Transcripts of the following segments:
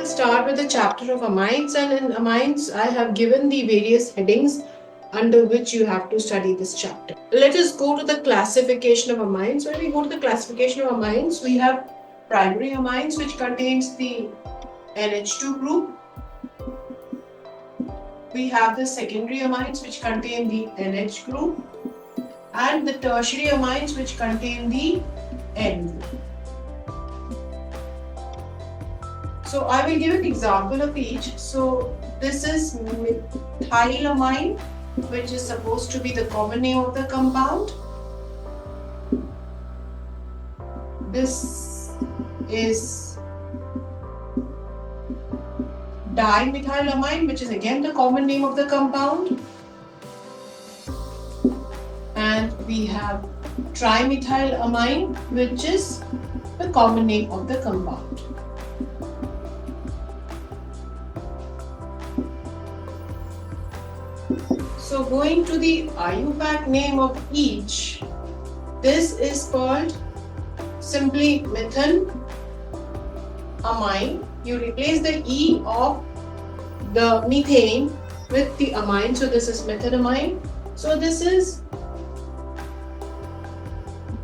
will start with the chapter of amines, and in amines I have given the various headings under which you have to study this chapter. Let us go to the classification of amines. When we go to the classification of amines, we have primary amines, which contains the NH2 group. We have the secondary amines, which contain the NH group, and the tertiary amines, which contain the N group. So I will give an example of each. So this is methylamine, which is supposed to be the common name of the compound. This is dimethylamine, which is again the common name of the compound. And we have trimethylamine, which is the common name of the compound. So going to the IUPAC name of each, this is called simply methanamine. You replace the E of the methane with the amine. So this is methanamine. So this is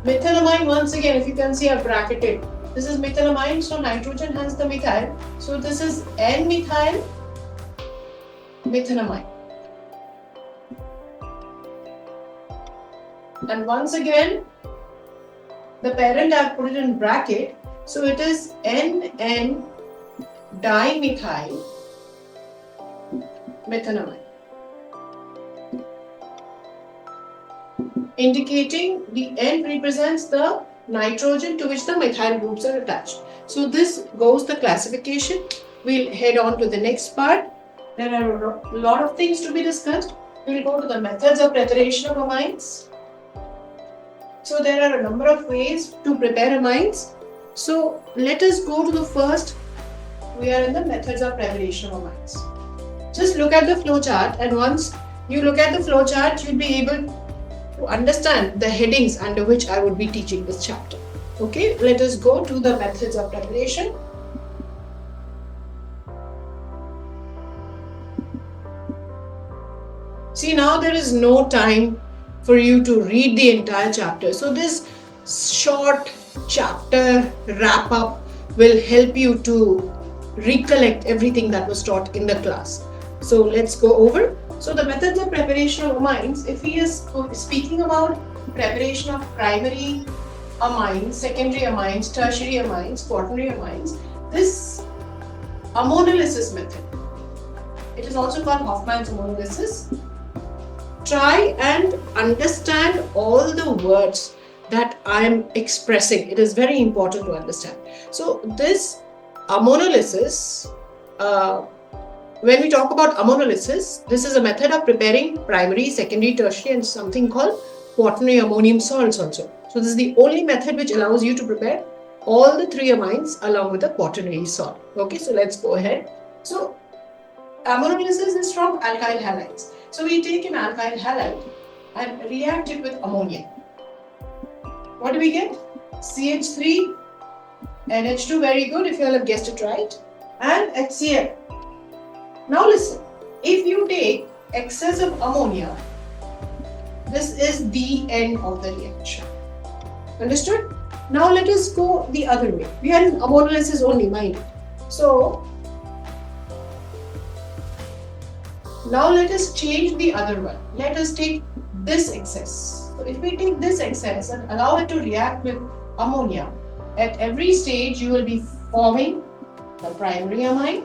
methanamine. Once again, if you can see, I've bracketed. This is methanamine. So nitrogen has the methyl. So this is N-methyl methanamine. And once again, the parent I've put it in bracket. So it is NN dimethyl methanamine, indicating the N represents the nitrogen to which the methyl groups are attached. So this goes the classification. We'll head on to the next part. There are a lot of things to be discussed. We'll go to the methods of preparation of amines. So there are a number of ways to prepare amines. So let us go to the first. We are in the methods of preparation of amines. Just look at the flow chart, and once you look at the flow chart, you'll be able to understand the headings under which I would be teaching this chapter. Okay, let us go to the methods of preparation. See, now there is no time for you to read the entire chapter. So this short chapter wrap up will help you to recollect everything that was taught in the class. So let's go over. So the methods of preparation of amines, if we are speaking about preparation of primary amines, secondary amines, tertiary amines, quaternary amines, this ammonolysis method, it is also called Hofmann's ammonolysis. Try and understand all the words that I am expressing. It is very important to understand. So this ammonolysis, when we talk about ammonolysis, this is a method of preparing primary, secondary, tertiary, and something called quaternary ammonium salts also. So this is the only method which allows you to prepare all the three amines along with the quaternary salt. Okay, so let's go ahead. So ammonolysis is from alkyl halides. So we take an alkyl halide and react it with ammonia. What do we get? CH3, NH2, very good if you all have guessed it right, and HCl. Now listen, if you take excess of ammonia, this is the end of the reaction. Understood? Now let us go the other way. We are in ammonolysis only, mind it. So now let us change the other one. Let us take this excess. So if we take this excess and allow it to react with ammonia, at every stage you will be forming the primary amine.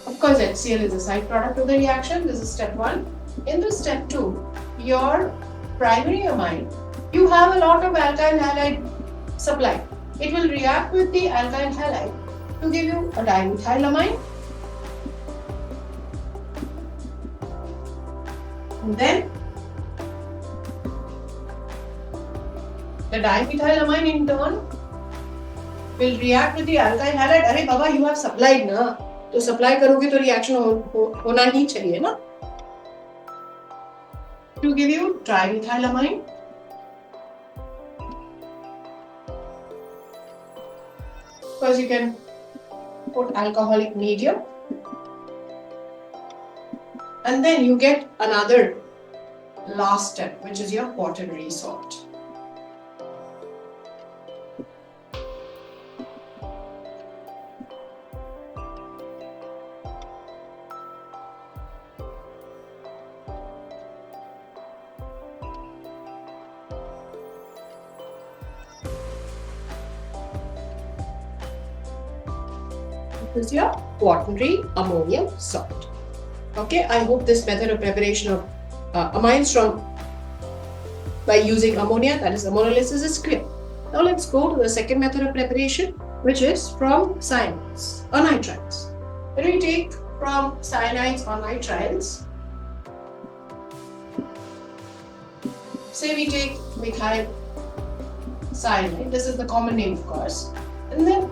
Of course, HCl is a side product of the reaction. This is step 1. In the step 2, your primary amine, you have a lot of alkyl halide supply. It will react with the alkyl halide to give you a dimethylamine. And then the dimethylamine in turn will react with the alkyl halide. अरे बाबा, you have supplied ना, तो supply करोगे तो reaction होना ही चाहिए ना, to give you trimethylamine. Because you can put alcoholic medium, and then you get another last step, which is your quaternary salt. This is your quaternary ammonium salt. Okay, I hope this method of preparation of amines by using ammonia, that is ammonolysis, is clear. Now let's go to the second method of preparation, which is from cyanides or nitriles. When we take from cyanides or nitriles, say we take methyl cyanide, this is the common name of course, and then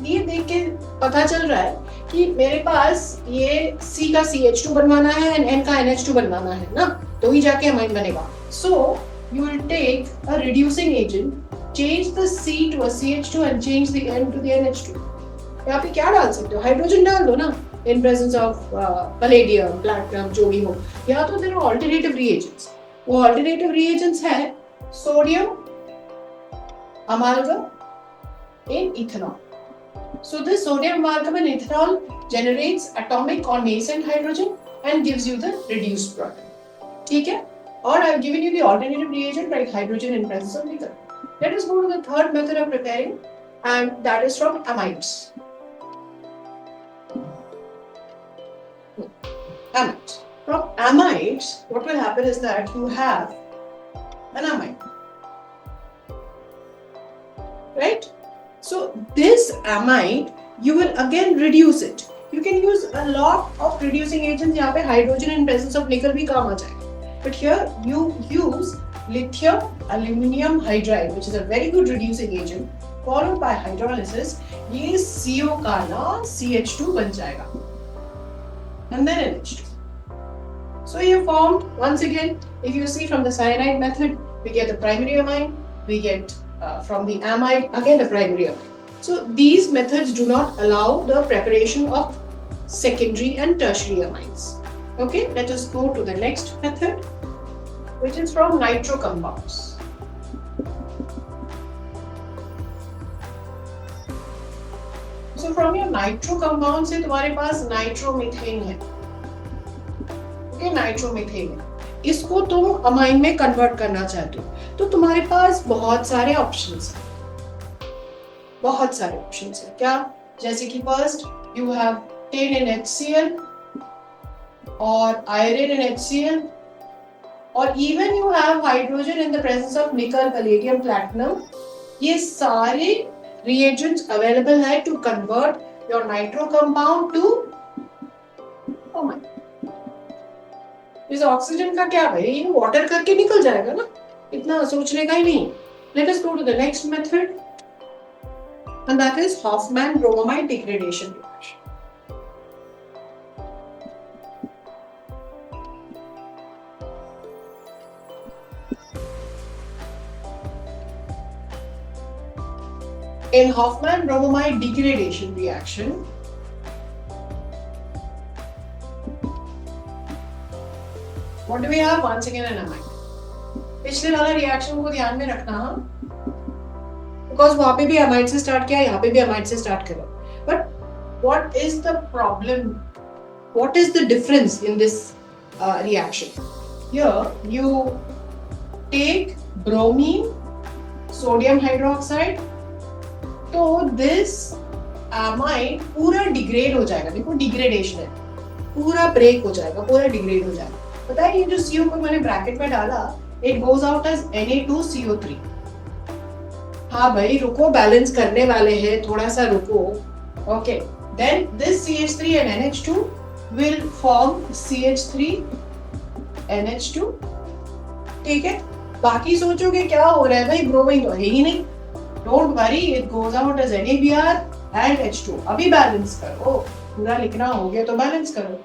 ये देख के पता चल रहा है कि मेरे पास ये C का CH2 बनवाना है and N का NH2 बनवाना है ना, तो ही जाके अमाइन बनेगा. So you will take a reducing agent, change the C to a CH2 and change the N to the NH2. यहाँ पे क्या डाल सकते हो? हाइड्रोजन डाल दो ना, in presence of palladium, platinum, जो भी हो. या तो there are alternative reagents. वो alternative reagents है sodium amalgam in ethanol. So this sodium amalgam in ethanol generates atomic or nascent hydrogen and gives you the reduced product. ठीक है? Or I have given you the alternative reagent like hydrogen in presence of nickel. Let us go to the third method of preparing, and that is from amides. Amides. From amides, what will happen is that you have an amide. Right? So this amide, you will again reduce it. You can use a lot of reducing agents. यहाँ पे hydrogen in presence of nickel भी काम आ जाएगा. But here you use lithium aluminium hydride, which is a very good reducing agent, followed by hydrolysis. ये CO का ना CH2 बन जाएगा, and then NH2. So you formed, once again, if you see from the cyanide method, we get the primary amine, we get from the amide, again the primary amine. So these methods do not allow the preparation of secondary and tertiary amines. Okay, let us go to the next method, which is from nitro compounds. So from your nitro compounds से तुम्हारे पास nitromethane है. Okay, nitromethane है. इसको तुम amine में convert करना चाहते हो, तो तुम्हारे पास बहुत सारे ऑप्शंस हैं. बहुत सारे ऑप्शंस हैं. क्या? जैसे कि first you have 10 in HCl और iron in HCl, और even you have hydrogen in the presence of nickel, palladium, platinum. ये सारे reagents available है to convert your nitro compound to amine. इस ऑक्सीजन का क्या भाई, ये वाटर करके निकल जाएगा ना, इतना सोचने का ही नहीं. Let us go to the next method, and that is Hofmann bromamide degradation reaction. In Hofmann bromamide degradation reaction, what do we have? Once again an amine. पिछले वाला रिएक्शन को ध्यान में रखना, बिकॉज वहां पे भी अमाइड से स्टार्ट किया, यहाँ पे भी अमाइड से स्टार्ट करो. But what is the problem, what is the difference in this reaction? Here you take bromine, sodium hydroxide, तो दिस अमाइड पूरा डिग्रेड हो जाएगा. देखो डिग्रेडेशन है, पूरा ब्रेक हो जाएगा, पूरा डिग्रेड हो जाएगा. पता है ये जो CO को मैंने ब्रैकेट में डाला, it goes out as Na2CO3. हाँ भाई रुको, बैलेंस करने वाले हैं, थोड़ा सा रुको. Okay, then this CH3 and NH2 will form CH3 NH2. ठीक है, बाकी सोचोगे क्या हो रहा है भाई, ब्रोमीन तो है ही नहीं. Don't worry, it goes out as NaBr and H2. अभी बैलेंस करो, पूरा लिखना हो गया तो बैलेंस करो.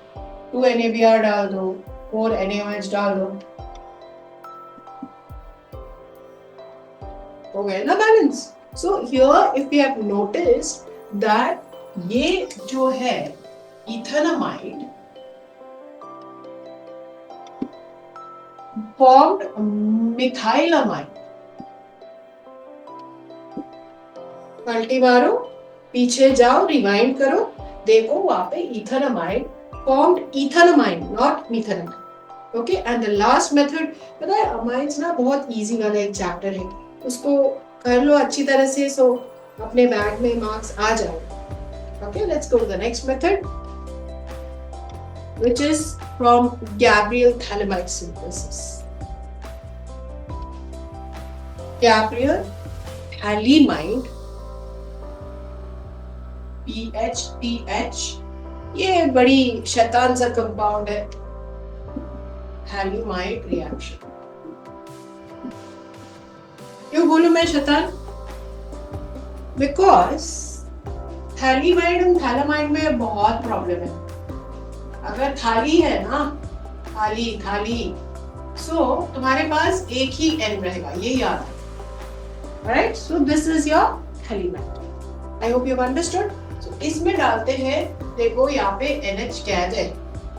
2 NaBr डाल दो, 4 NaOH डाल दो, हो गया ना balance. So here if we have noticed that ये जो है इथेनामाइड formed methylamide. पलटी मारो, पीछे जाओ, रिवाइंड करो, देखो वहां पे ethanamide formed ethanamide, not methanamide. Okay, and the last method, पता है अमाइड्स ना बहुत इजी वाला एक चैप्टर है, उसको कर लो अच्छी तरह से, सो अपने बैग में मार्क्स आ जाओ. Okay, let's go to the next method, which is from Gabriel Thalamide synthesis. Gabriel Thalamide, PHTH, ये बड़ी शैतान सा कंपाउंड है. Thalamide reaction. क्यों बोलूं मैं शैतान? Because थैलीमाइड और थैलामाइड में बहुत प्रॉब्लम है. अगर थाली है ना, थाली, सो तुम्हारे पास एक ही एन रहेगा, ये याद है. Right, so this is your thalidomide. I hope you have understood. So इसमें डालते हैं, देखो यहाँ पे NH कैद है,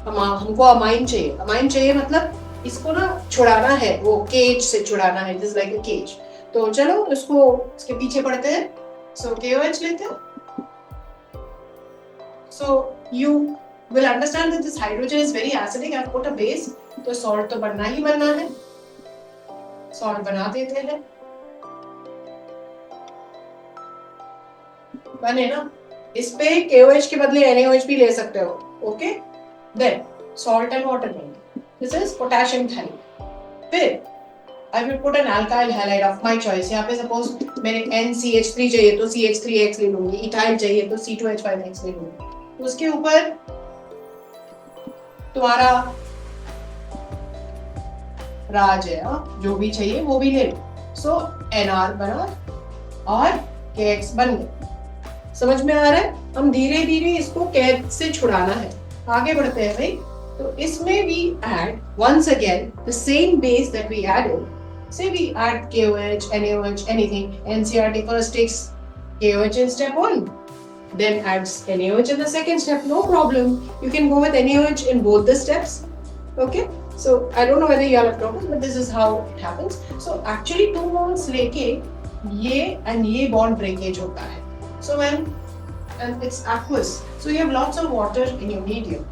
हमको अमाइन चाहिए मतलब इसको ना छुड़ाना है, वो केज से छुड़ाना है, दिस लाइक अ केज. तो चलो इसको इसके पीछे पड़ते हैं. सो KOH लेते हैं. So you will understand that this hydrogen is very acidic. I've put a base, तो salt तो बनना ही बनना है. Salt बना देते हैं. बने ना? इस पे KOH के बदले NaOH भी ले सकते हो. Okay? Then salt and water बनेंगे. This is potassium thalate. फिर I will put an alkyl halide of my choice. यहाँ पे suppose मैंने NCH3 चाहिए तो CH3X ले लूँगी. Ethyl चाहिए तो C2H5X ले लूँगी. उसके ऊपर तुम्हारा राज है, जो भी चाहिए वो भी ले लो. सो NR बना और KX बन गए. समझ में आ रहा है? हम धीरे धीरे इसको कैद से छुड़ाना है. आगे बढ़ते हैं भाई. तो इसमें we add once again the same base that we added. Say we add KOH, NaOH, anything. NCERT first takes KOH in step 1. Then adds NaOH in the second step, no problem. You can go with NaOH in both the steps. Okay, so I don't know whether you all have noticed, but this is how it happens. So actually 2 moles लेके ये and ये bond breakage होता है. So and it's aqueous, so you have lots of water in your medium.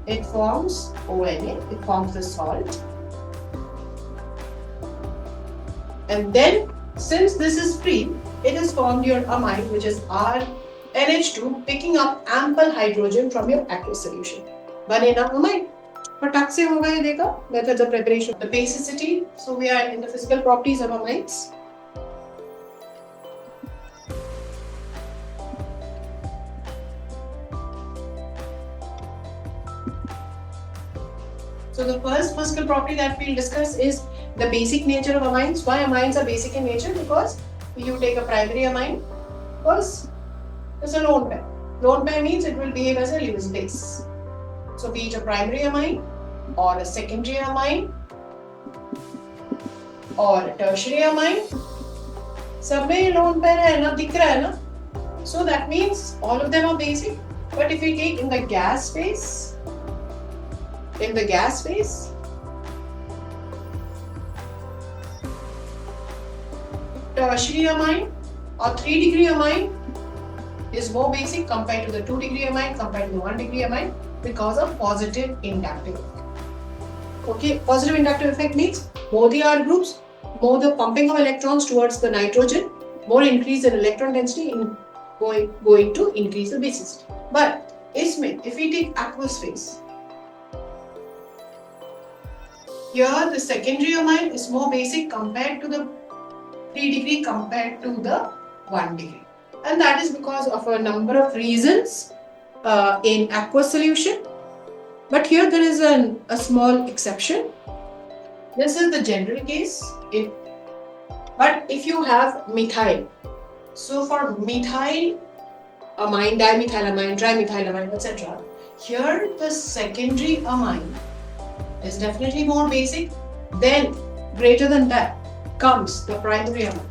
It forms ONA, it forms the salt, and then since this is free, it has formed your amide, which is NH2, picking up ample hydrogen from your aqueous solution. बने ना amide? फटाक से होगा ये. देखा methods of preparation. The basicity. So we are in the physical properties of amides. So the first physical property that we'll discuss is the basic nature of amines. Why amines are basic in nature? Because you take a primary amine first. It's a lone pair. Lone pair means it will behave as a Lewis base. So be it a primary amine or a secondary amine or a tertiary amine, सब में lone pair है ना, दिख रहा है ना? So that means all of them are basic. But if we take in the gas phase, tertiary amine or 3-degree amine is more basic compared to the 2-degree amine, compared to the 1-degree amine, because of positive inductive effect. Okay, positive inductive effect means more the R groups, more the pumping of electrons towards the nitrogen, more increase in electron density in going to increase the basicity. But इसमें if we take aqueous phase, here the secondary amine is more basic compared to the 3-degree compared to the 1-degree. And that is because of a number of reasons in aqueous solution. But here there is a small exception. This is the general case. But if you have methyl, so for methyl amine, dimethylamine, trimethylamine, etc., here the secondary amine is definitely more basic. Then greater than that comes the primary amine.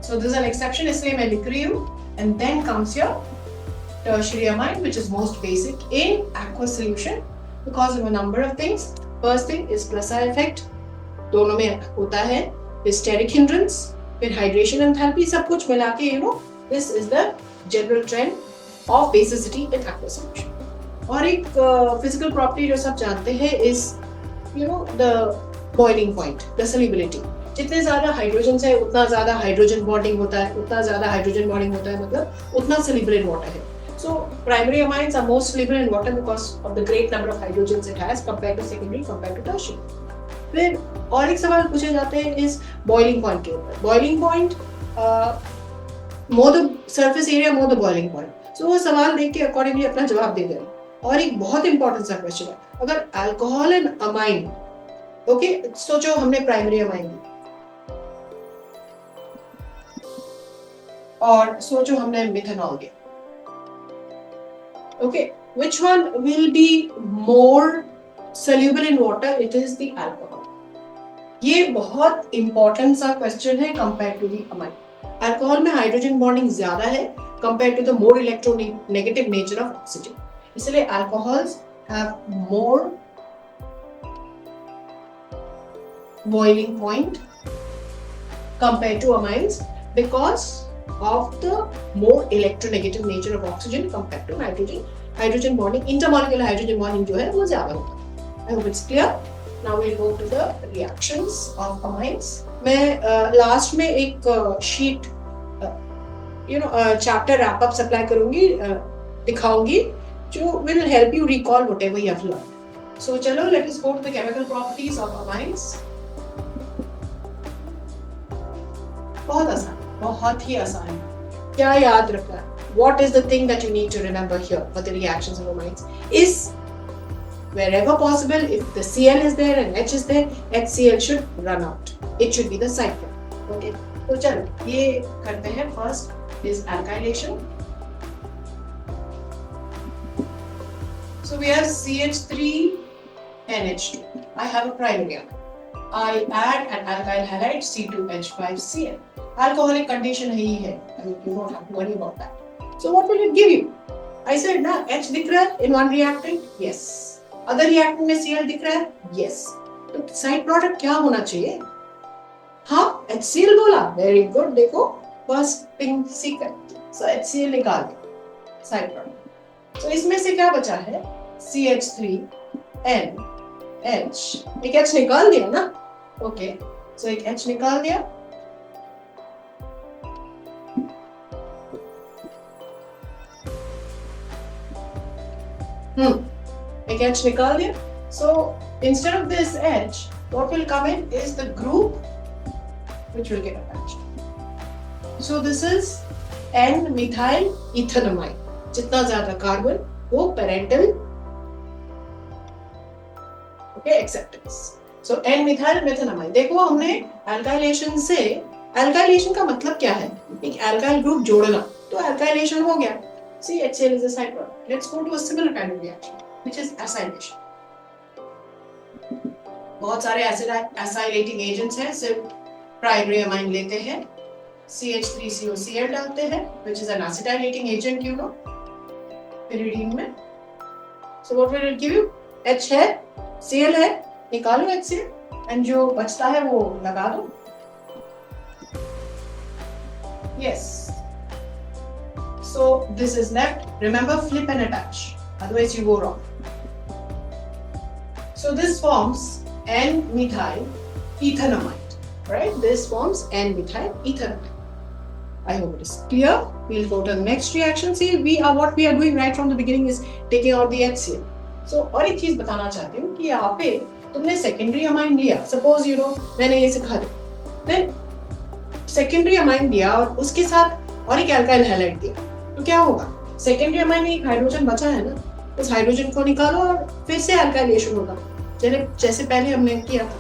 So this is an exception, इसलिए मैं लिख रही हूँ. and then comes your tertiary amine, which is most basic in aqueous solution because of a number of things. First thing is Plaza effect, दोनों में होता है, steric hindrance, फिर hydration enthalpy, सब कुछ मिला के this is the general trend of basicity in aqueous solution. और एक physical property जो सब जानते हैं is the boiling point, the solubility. जितने ज्यादा हाइड्रोजन है उतना ज्यादा हाइड्रोजन बॉन्डिंग होता है, उतना ज्यादा हाइड्रोजन बॉन्डिंग होता है मतलब उतना soluble in water है. So primary amines are most soluble in water because of the great number of hydrogens it has compared to secondary, compared to tertiary. फिर और एक सवाल पूछे जाते हैं इस बॉइलिंग पॉइंट के ऊपर. Boiling point more the surface area more the boiling point. So वो सवाल देख के अकॉर्डिंगली अपना जवाब दे देना. और एक बहुत इंपॉर्टेंट सा क्वेश्चन है, अगर अल्कोहल एंड अमाइन, ओके, सोचो हमने प्राइमरी अमाइन ली और सोचो हमने मिथेनॉल दिया, okay, which one will be more soluble in water? It is the alcohol. ये बहुत इंपॉर्टेंट सा क्वेश्चन है compare to the amine. Alcohol में हाइड्रोजन बॉन्डिंग ज्यादा है compare to the more electronegative nature of oxygen, इसलिए alcohols have more boiling point compared to amines because of the more electronegative nature of oxygen compared to nitrogen. Hydrogen bonding, intermolecular hydrogen bonding जो है वो ज्यादा होता है. I hope it's clear. Now we'll go to the reactions of amines. मैं last में एक sheet chapter wrap up supply करूंगी, दिखाऊंगी जो will help you recall whatever you have learned. So चलो let us go to the chemical properties of amines. बहुत ही आसान है. क्या याद रखना है? What is the thing that you need to remember here for the reactions of amines is wherever possible, if the Cl is there and H is there, HCl should run out. It should be the cycle. Okay. तो चलो ये करते हैं. First is alkylation. So we have CH3 NH2. I have a primary alkyl. I add an alkyl halide C2H5Cl. Alcoholic condition है ही है. I mean, you don't have to worry about that. So what will it give you? I said ना H दिख रहा है in one reactant? Yes. Other reactant में Cl दिख रहा है? Yes. तो side product क्या होना चाहिए? हाँ, HCl बोला. Very good. देखो first thing secret. So HCl निकाल दे side product. So इसमें से क्या बचा है? CH3 N H. एक H निकाल दिया ना? Okay. So एक H निकाल दिया. एक H निकाल दिया. So instead of this H, what will come in is the group which will get attached. So this is N-methyl ethanamide. जितना ज्यादा कार्बन वो पेरेंटल एक्सेप्टेंस. सो N-methyl methanamide. देखो हमने एल्काइलेशन से, एल्काइलेशन का मतलब क्या है? एक एल्काइल ग्रुप जोड़ना. तो एल्काइलेशन हो गया. See, HCl is a side product. Let's go to a similar kind of reaction, which is acylation. बहुत सारे acylating agents हैं. सिर्फ प्राइमरी अमाइन लेते हैं, CH3COCl डालते हैं, which is an acetylating agent, you know, pyridine में. So what will it give you? H है, Cl है, निकालो HCl, and जो बचता है वो लगा दो. Yes. So this is left. Remember, flip and attach. Otherwise you go wrong. So this forms N-methyl ethanamide. Right? This forms N-methyl ethanamide. I hope it is clear. We'll go to the next reaction. See, what we are doing right from the beginning is taking out the HCl. So और एक चीज बताना चाहती हूँ कि यहाँ पे तुमने secondary amine लिया. Suppose मैंने ये सिखा दिया. Then secondary amine दिया और उसके साथ और एक alkyl halide दिया. तो क्या होगा? सेकेंडरी अमाइन में एक हाइड्रोजन बचा है ना, उस हाइड्रोजन को निकालो और फिर से अल्काइलेशन होगा, जैसे पहले हमने किया था.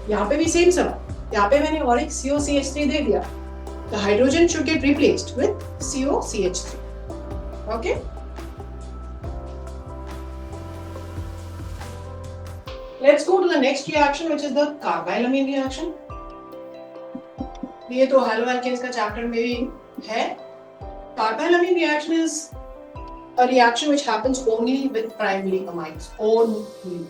यहाँ पे भी सेम सवाल. यहाँ पे मैंने और एक COCH3 दे दिया. The hydrogen should get replaced with COCH3. Okay? Let's go to the next reaction, which is the carbylamine reaction. ये तो हेलो एल्केन्स का चैप्टर में भी है. Carbylamine reaction is a reaction which happens only with primary amines. Only.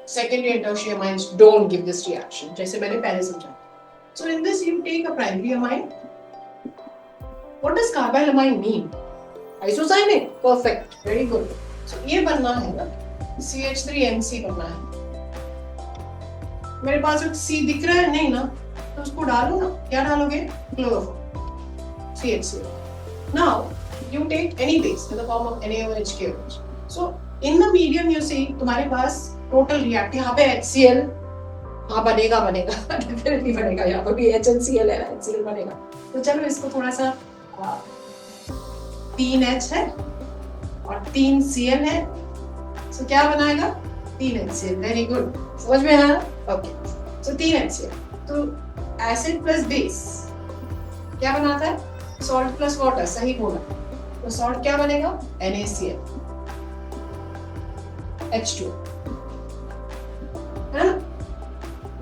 Secondary and tertiary amines don't give this reaction. जैसे मैंने पहले समझा. So in this you take a primary amine. What does carbylamine mean? Isocyanic. Perfect. Very good. So ये बनना है ना. CH3NC बनना है. मेरे पास एक C दिख रहा है नहीं ना, तो उसको डालो ना. क्या डालोगे? Chloroform. CHCl. Now you take any base in the form of NaOH, KOH. So in the medium you see तुम्हारे पास total react यहाँ पे HCl हाँ बनेगा definitely बनेगा. यहाँ पर भी HNCl है ना, HCl बनेगा. तो चलो इसको थोड़ा सा 3H है और 3Cl है. So क्या बनाएगा? 3HCl. Very good. समझ में आया? Okay. So 3HCl. तो acid plus base क्या बनाता है? Salt plus water. सही बोला. तो salt क्या बनेगा? NaCl. H2. है ना?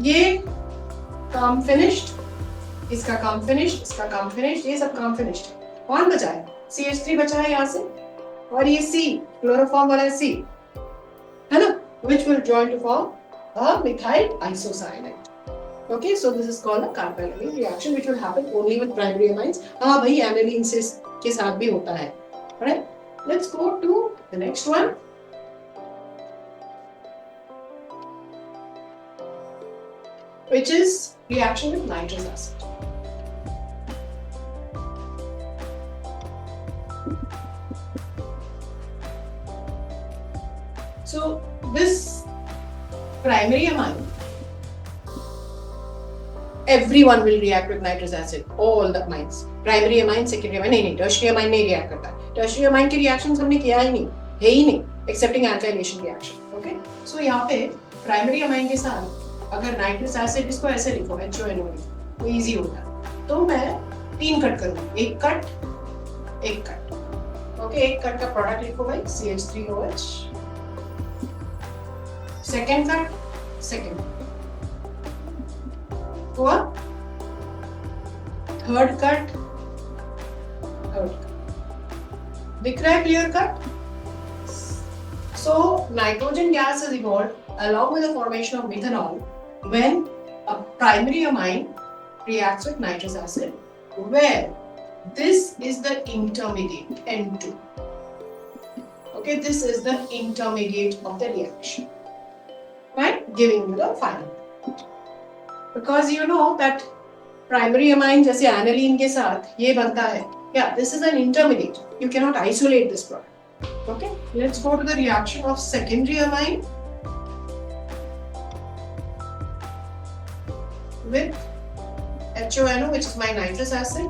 ये काम finished. इसका काम finished. इसका काम finished. ये सब काम finished. कौन बचा है? CH3 बचा है यहाँ से. और ये C, chloroform वाला C, है ना? Which will join to form a methyl isocyanate. Okay, so this is called a carbylamine reaction, which will happen only with primary amines. हाँ भाई, aniline से के साथ भी होता है. Alright, let's go to the next one. Which is reaction with nitrous acid. So this primary amine, everyone will react with nitrous acid. All the amines, primary amine, secondary amine, नहीं, tertiary amine नहीं react करता. Tertiary amine के reactions हमने किया ही नहीं, है ही नहीं, excepting alkylation reaction. Okay, so यहाँ पे primary amine के साथ अगर nitrous acid, इसको ऐसे लिखो HONO, तो easy होगा. तो मैं 3 कट करूँगी, एक कट. Okay, एक कट का product लिखो भाई, CH3OH. Second cut, second. हुआ? Third cut. दिख रहा है clear cut? So nitrogen gas is evolved along with the formation of methanol when a primary amine reacts with nitrous acid, where this is the intermediate N2. Okay, this is the intermediate of the reaction. Right, giving you the final. Because you know that primary amine जैसे aniline के साथ ये बनता है. Yeah, this is an intermediate. You cannot isolate this product. Okay, let's go to the reaction of secondary amine with HONO, which is my nitrous acid.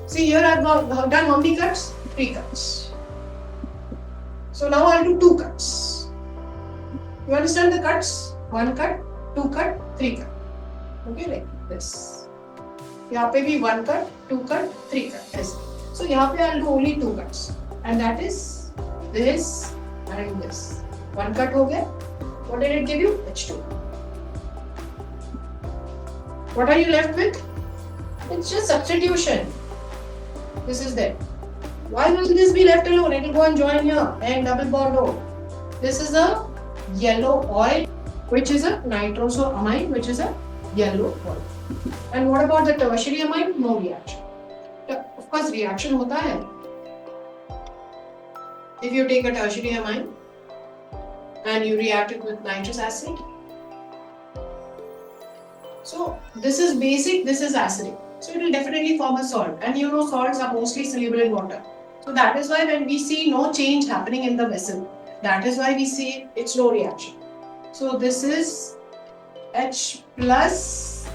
See, here I've done how many cuts? 3 cuts. So now I'll do 2 cuts. You understand the cuts? 1 cut, 2 cut, 3 cut. Okay, like this. यहाँ पे भी 1 cut, 2 cut, 3 cut. ऐसे. So यहाँ पे I'll do only 2 cuts, and that is this and this. 1 cut हो गया. What did it give you? H2. What are you left with? It's just substitution. This is there. Why will this be left alone? It will go and join here and double bond O. This is a yellow oil, which is a nitrosamine, which is a yellow oil. And what about the tertiary amine? No reaction. Of course, reaction होता है. If you take a tertiary amine and you react it with nitrous acid, so this is basic, this is acidic. So it will definitely form a salt. And you know salts are mostly soluble in water. So that is why when we see no change happening in the vessel, that is why we see it's no reaction. So this is H plus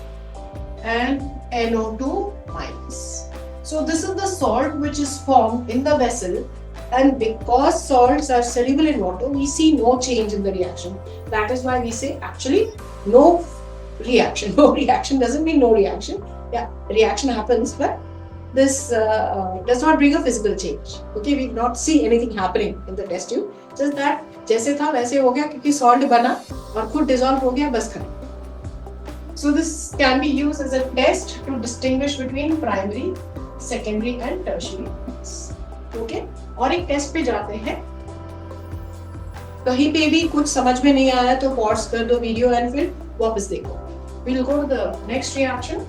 and NO2 minus. So this is the salt which is formed in the vessel, and because salts are soluble in water, we see no change in the reaction. That is why we say actually no reaction. No reaction doesn't mean no reaction. Yeah, reaction happens, but this does not bring a physical change. Okay, we not see anything happening in the test tube. Just that जैसे था वैसे हो गया क्योंकि salt बना और खुद dissolve हो गया, बस खत्म. So this can be used as a test to distinguish between primary, secondary and tertiary amines. Okay? और एक टेस्ट पे जाते हैं. कहीं पे भी कुछ समझ में नहीं आया तो पॉज कर दो वीडियो एंड फिर वापस देखो. We'll go to the next reaction,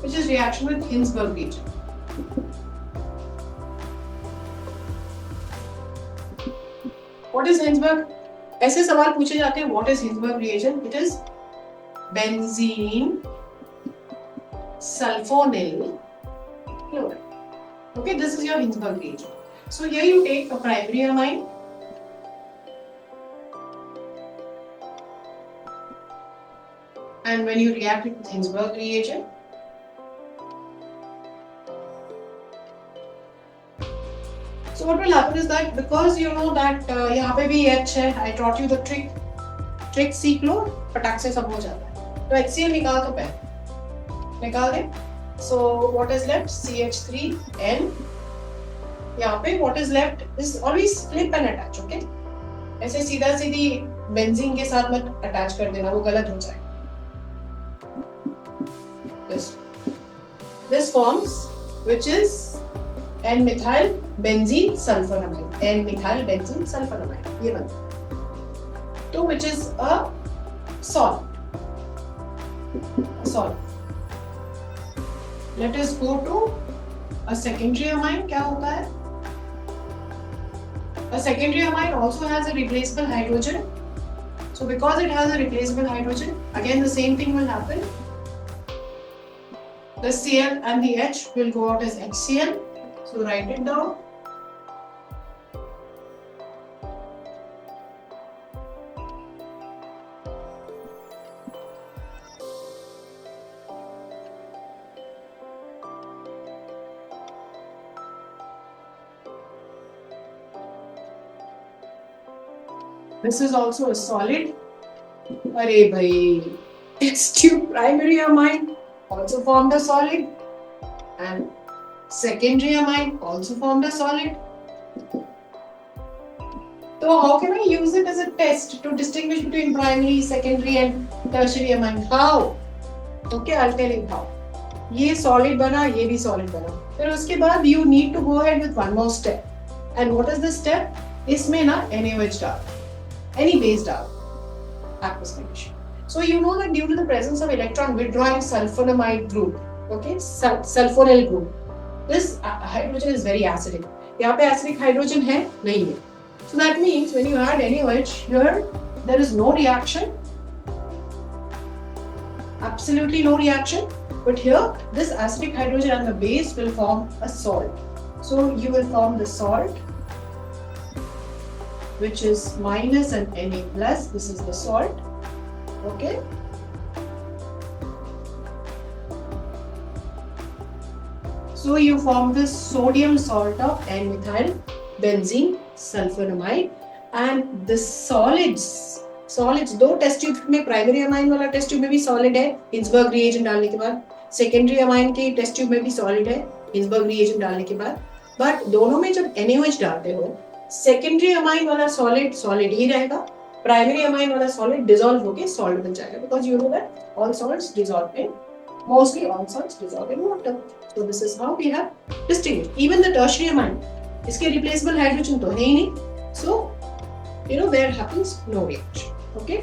which is reaction with Hinsberg reagent. What is Hinsberg? ऐसे सवाल पूछे जाते हैं. What is Hinsberg reagent? It is benzene sulfonyl chloride. Okay, this is your Hinsberg reagent. So here you take a primary amine, and when you react it with Hinsberg reagent, so what will happen is that because you know that यहाँ पे भी H है, I taught you the trick सीख लो, फटाक से सब हो जाता है. तो HCl निकाल तो पहले निकाल दे. So what is left? CH3N. यहाँ पे what is left is always flip and attach. Okay? ऐसे सीधा सीधी बेंजीन के साथ मत अटैच कर देना, वो गलत हो जाएगा. This forms, which is N-methyl benzene sulfonamide. N-methyl benzene sulfonamide. ये बनता. तो which is a solid. Let us go to a secondary amine. क्या होता है? A secondary amine also has a replaceable hydrogen. So because it has a replaceable hydrogen, again the same thing will happen. The Cl and the H will go out as HCl. So write it down. This is also a solid. अरे भाई, test tube primary amine also formed a solid, and secondary amine also formed a solid. So how can I use it as a test to distinguish between primary, secondary and tertiary amine? How? Okay, I'll tell you how. ये solid बना, ये भी solid बना. फिर उसके बाद you need to go ahead with one more step. And what is the step? इसमें ना NaOH डाल, any base डाल, aqueous condition. So you know that due to the presence of electron withdrawing sulfonamide group, okay, sulfonyl group, this hydrogen is very acidic. यहाँ पे acidic hydrogen है नहीं है. So that means when you add NaOH here, there is no reaction, absolutely no reaction. But here, this acidic hydrogen and the base will form a salt. So you will form the salt, which is minus and Na plus. This is the salt. Okay. So you form this sodium salt of N-methyl benzene sulfonamide, and the solids दो test tube में, primary amine वाला test tube में भी solid है Hinsberg reagent डालने के बाद, secondary amine के टेस्ट ट्यूब में भी सॉलिड है हिंसबर्ग रिएजेंट डालने के बाद. बट दोनों में जब NaOH डालते हो, सेकेंडरी अमाइन वाला सॉलिड ही रहेगा, प्राइमरी अमाइन वाला सॉलिड डिसॉल्व होके सॉल्ट बन जाएगा, because you know that all salts dissolve in, mostly all salts dissolve in water. So this is how we have distinguished. Even the tertiary amine, इसके replaceable hydrogen तो है ही नहीं, so you know there happens no reaction. Okay,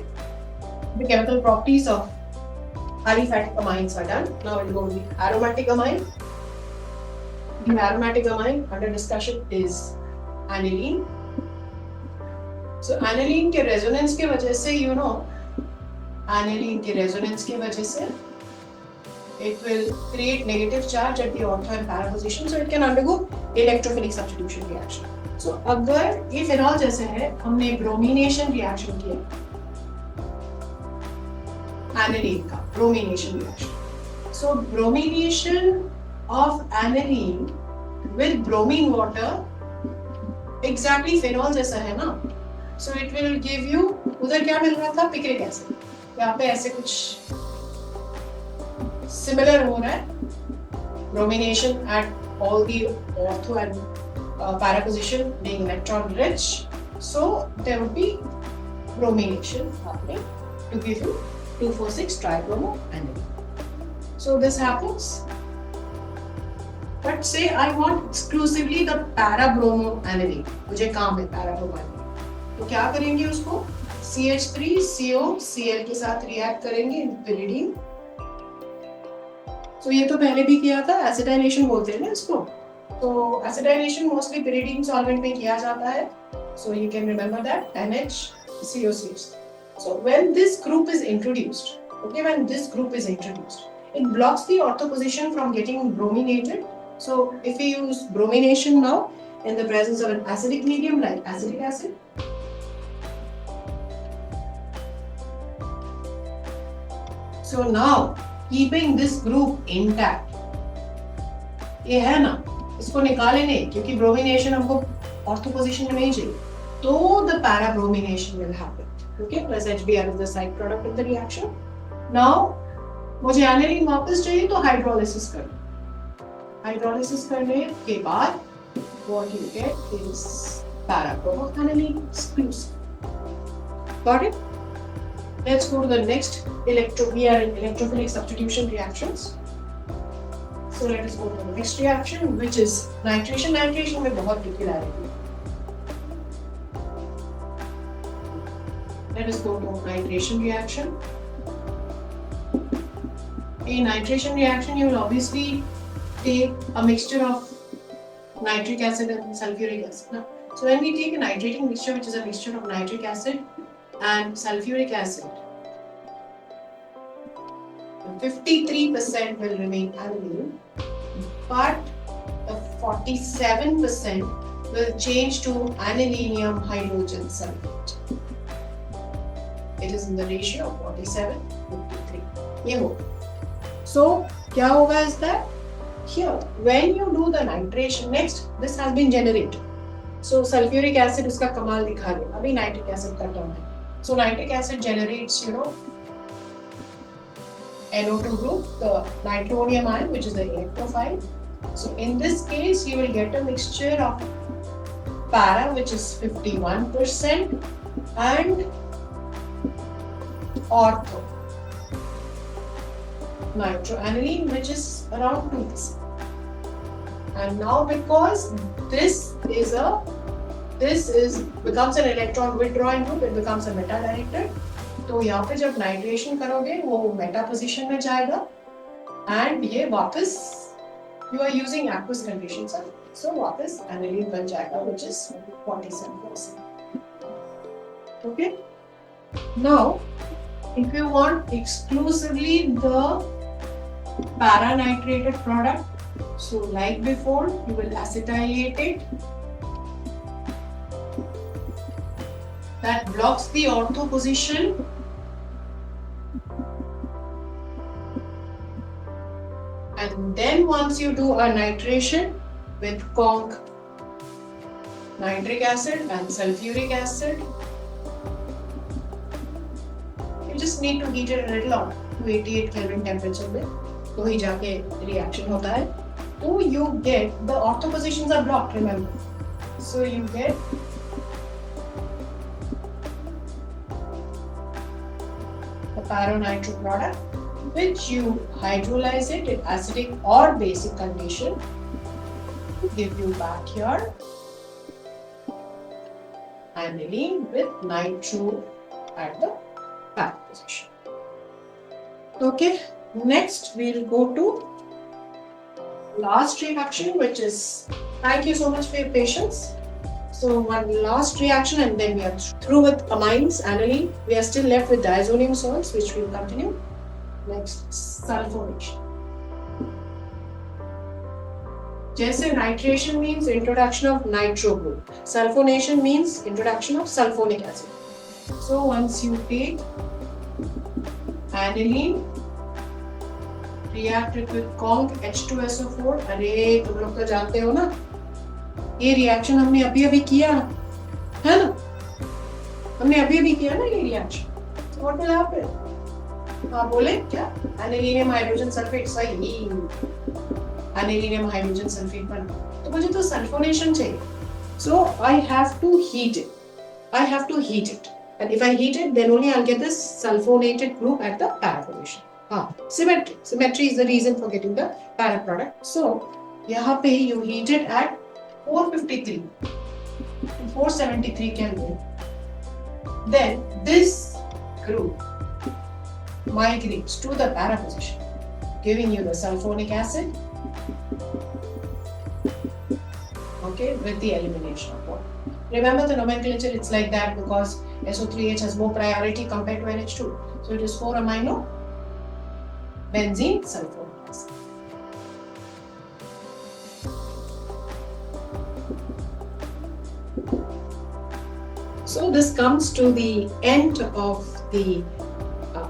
the chemical properties of aliphatic amines are done. Now we'll go to the aromatic amine. The aromatic amine under discussion is aniline. So aniline के resonance के वजह से, you know, aniline के resonance के वजह से it will create negative charge at the ortho and para position, so it can undergo electrophilic substitution reaction. So अगर ये phenol जैसे है, हमने bromination reaction किया, aniline का bromination reaction. So bromination of aniline with bromine water, exactly phenol जैसा है ना, so it will give you, उधर क्या मिल रहा था, picric acid, यहाँ पे ऐसे कुछ similar हो रहा है, bromination at all the ortho and para position being electron rich, so there would be bromination happening to give you 2,4,6 tribromoaniline. So this happens. But say I want exclusively the parabromoaniline. मुझे काम है parabromoaniline. तो क्या करेंगे उसको? CH3CO Cl के साथ react करेंगे pyridine. तो ये तो पहले भी किया था, एसिटाइलेशन बोलते हैं ना इसको. तो एसिटाइलेशन मोस्टली pyridine सॉल्वेंट में किया जाता है. So you can remember that NHCOCH. So when this group is introduced, it blocks the ortho position from getting brominated. So if we use bromination now in the presence of an acidic medium like acetic acid, so now keeping this group intact, ये है ना, इसको निकाले नहीं क्योंकि bromination हमको ortho position में नहीं चाहिए, तो the parabromination will happen. Okay, plus HBr is the side product of the reaction. Now मुझे aniline वापस चाहिए तो हाइड्रोलिसिस करना. हाइड्रोलिसिस करने के बाद what you get is parabromoaniline exclusive. Got it? Let's go to the next we are in electrophilic substitution reactions. So let us go to the next reaction, which is nitration. Nitration में बहुत peculiarity है. Let us go to nitration reaction. In nitration reaction, you will obviously take a mixture of nitric acid and sulfuric acid. Now, so when we take a nitrating mixture, which is a mixture of nitric acid and sulfuric acid, 53% will remain aniline, but 47% will change to anilinium hydrogen sulfate. It is in the ratio of 47:53. ये हो. So क्या होगा is that here when you do the nitration, next this has been generated. So sulfuric acid उसका कमाल दिखा दे. अभी nitric acid का term है. So nitric acid generates, NO2 group, the nitronium ion, which is the electrophile. So in this case, you will get a mixture of para, which is 51%, and ortho, nitroaniline, which is around 2%. And now because this becomes an electron withdrawing group, it becomes a meta directed. तो यहाँ पे जब nitration करोगे वो Meta position में जाएगा and ये वापस you are using aqueous condition so वापस एनिलीन बन जाएगा which is 47%. Okay, now if you want exclusively the paranitrated product, so like before you will acetylate it. That blocks the ortho position. And then once you do a nitration with conc nitric acid and sulfuric acid, you just need to heat it a little on 288 Kelvin temperature में, तो ही जाके reaction होता है. तो you get the ortho positions are blocked, remember. So you get the paranitro product, which you hydrolyze it in acidic or basic condition to give you back your aniline with nitro at the back position. Okay, next we'll go to last reaction, which is, thank you so much for your patience. So one last reaction and then we are through with amines, aniline. We are still left with diazonium salts, which we will continue. Next, sulfonation. जैसे nitration means introduction of nitro group, sulfonation means introduction of sulfonic acid. So once you take aniline, react it with conc H2SO4. अरे तुम लोग तो जानते हो ना, ये reaction हमने अभी अभी किया है ना, हमने अभी अभी किया ना ये reaction. So what will happen? हाँ बोले क्या? Anilinium hydrogen sulphate. सही, एनिलीनियम हाइड्रोजन सल्फेट बना. तो मुझे तो सल्फोनेशन चाहिए. So I have to heat it. And if I heat it, then only I'll get this sulfonated group at the para position. Symmetry. Symmetry is the reason for getting the para product. So, यहाँ पे you heat it at 453, 473 Kelvin. Then this group migrates to the para position, giving you the sulfonic acid, okay, with the elimination of water. Remember the nomenclature, it's like that because SO3H has more priority compared to NH2. So it is 4-amino benzene sulfonic acid. So this comes to the end of the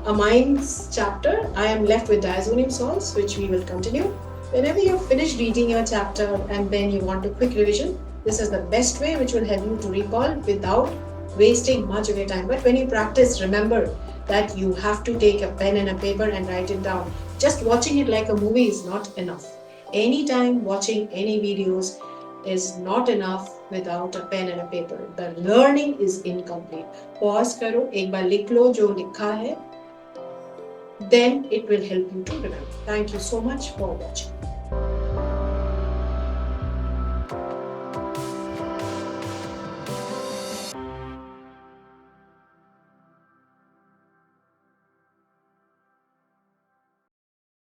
amines chapter. I am left with diazonium salts, which we will continue. Whenever you've finished reading your chapter and then you want a quick revision, this is the best way which will help you to recall without wasting much of your time. But when you practice, remember that you have to take a pen and a paper and write it down. Just watching it like a movie is not enough. Anytime watching any videos is not enough without a pen and a paper. The learning is incomplete. Pause करो, एक बार लिख लो जो लिखा है. Then it will help you to remember. Thank you so much for watching.